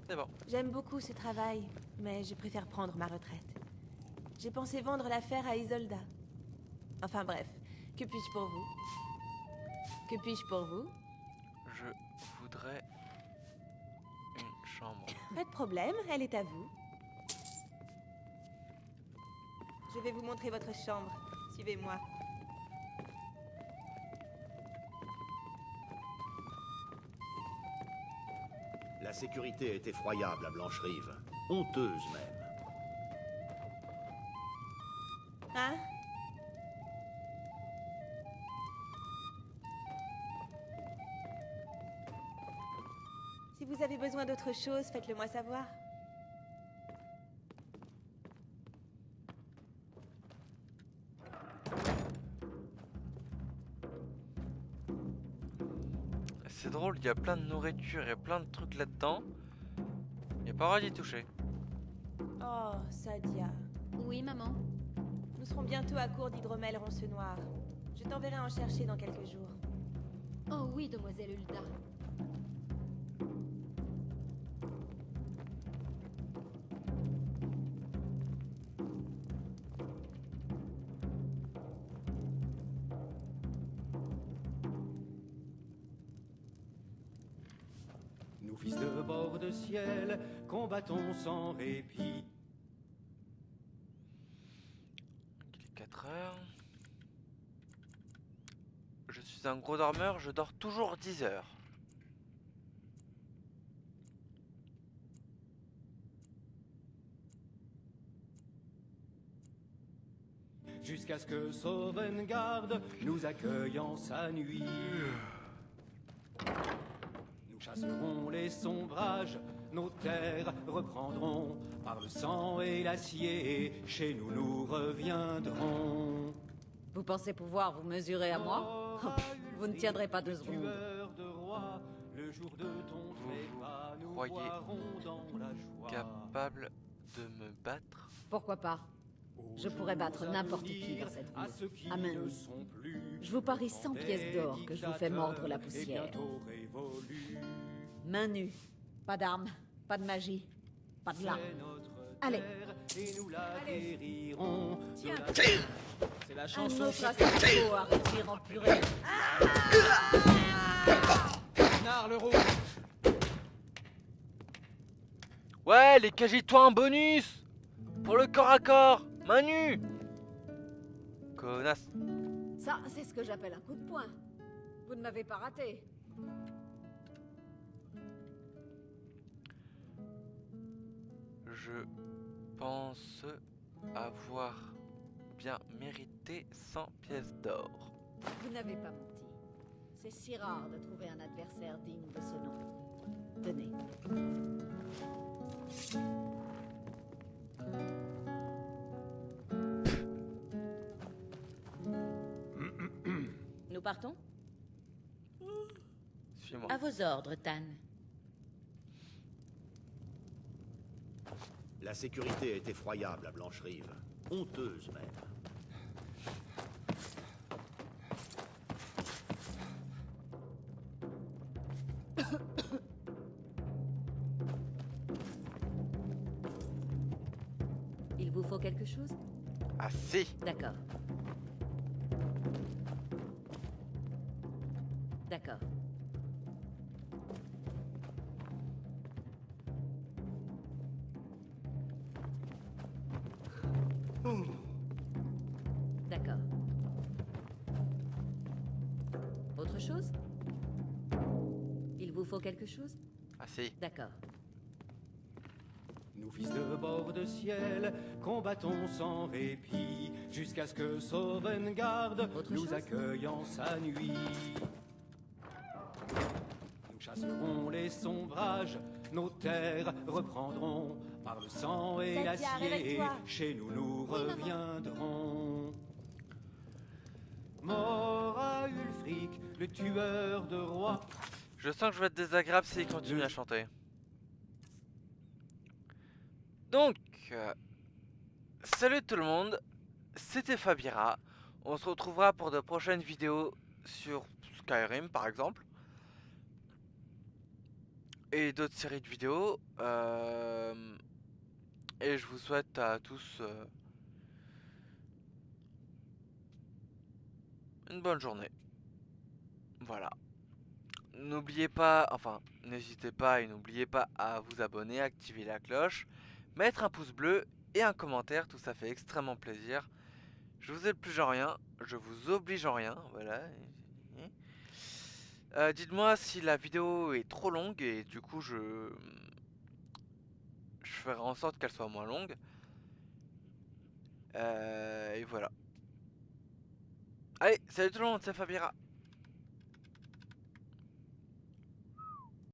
C'est bon. J'aime beaucoup ce travail, mais je préfère prendre ma retraite. J'ai pensé vendre l'affaire à Isolda. Enfin bref, que puis-je pour vous? Que puis-je pour vous? Je voudrais une chambre. Pas de problème, elle est à vous. Je vais vous montrer votre chambre. Suivez-moi. La sécurité est effroyable à Blancherive. Honteuse même. Hein? Si vous avez besoin d'autre chose, faites-le moi savoir. C'est drôle, il y a plein de nourriture et plein de trucs là-dedans. Il n'y a pas le droit d'y toucher. Oh, Sadia. Oui, maman. Nous serons bientôt à court d'hydromel ronce noir. Je t'enverrai en chercher dans quelques jours. Oh oui, demoiselle Hulda. Nous fils de bord de ciel, combattons sans répit. Il est 4 heures. Je suis un gros dormeur, je dors toujours 10 heures. jusqu'à ce que Sovngarde nous accueille en sa nuit. Nous chasserons les sombrages, nos terres reprendront, par le sang et l'acier, chez nous nous reviendrons. Vous pensez pouvoir vous mesurer à moi? Vous ne tiendrez pas 2 secondes. Le jour de ton trépas, nous Croyez boirons dans la joie. capable de me battre? Pourquoi pas? Je pourrais battre n'importe qui dans cette ville. Amen. Je vous parie 100 pièces d'or que je vous fais mordre la poussière. Main nue. Pas d'armes, pas de magie, pas de larmes. Allez. Et nous la guérirons. Tiens. C'est la Un chanson. autre assassin à retirer en purée. Nard le rouge. Ouais, les cagis-toi un bonus pour le corps à corps, main nue. Connasse. Ça, c'est ce que j'appelle un coup de poing. Vous ne m'avez pas raté. Je pense avoir bien mérité 100 pièces d'or. Vous n'avez pas menti. C'est si rare de trouver un adversaire digne de ce nom. Tenez. Nous partons? Suis-moi. À vos ordres, Tan. La sécurité est effroyable à Blancherive. Honteuse même. Il vous faut quelque chose? Ah si. D'accord. D'accord. D'accord. Autre chose? Il vous faut quelque chose? Ah si. D'accord. Nous fils de bord de ciel, combattons sans répit, jusqu'à ce que Sovngarde nous accueille en sa nuit. Nous chasserons les sombrages, nos terres reprendront, par le sang et Sadia, l'acier, réveille-toi. chez nous nous reviendrons. Mort à Ulfric, le tueur de rois. Je sens que je vais être désagréable s'il continue à chanter. Donc, salut tout le monde, c'était Fabira. On se retrouvera pour de prochaines vidéos sur Skyrim par exemple. Et d'autres séries de vidéos. Et je vous souhaite à tous une bonne journée. Voilà. N'oubliez pas, enfin, n'hésitez pas et n'oubliez pas à vous abonner, activer la cloche, mettre un pouce bleu et un commentaire, tout ça fait extrêmement plaisir. Je vous oblige en rien, je vous oblige en rien, voilà. Dites-moi si la vidéo est trop longue et du coup je ferai en sorte qu'elle soit moins longue. Et voilà. Allez, salut tout le monde, c'est Fabira.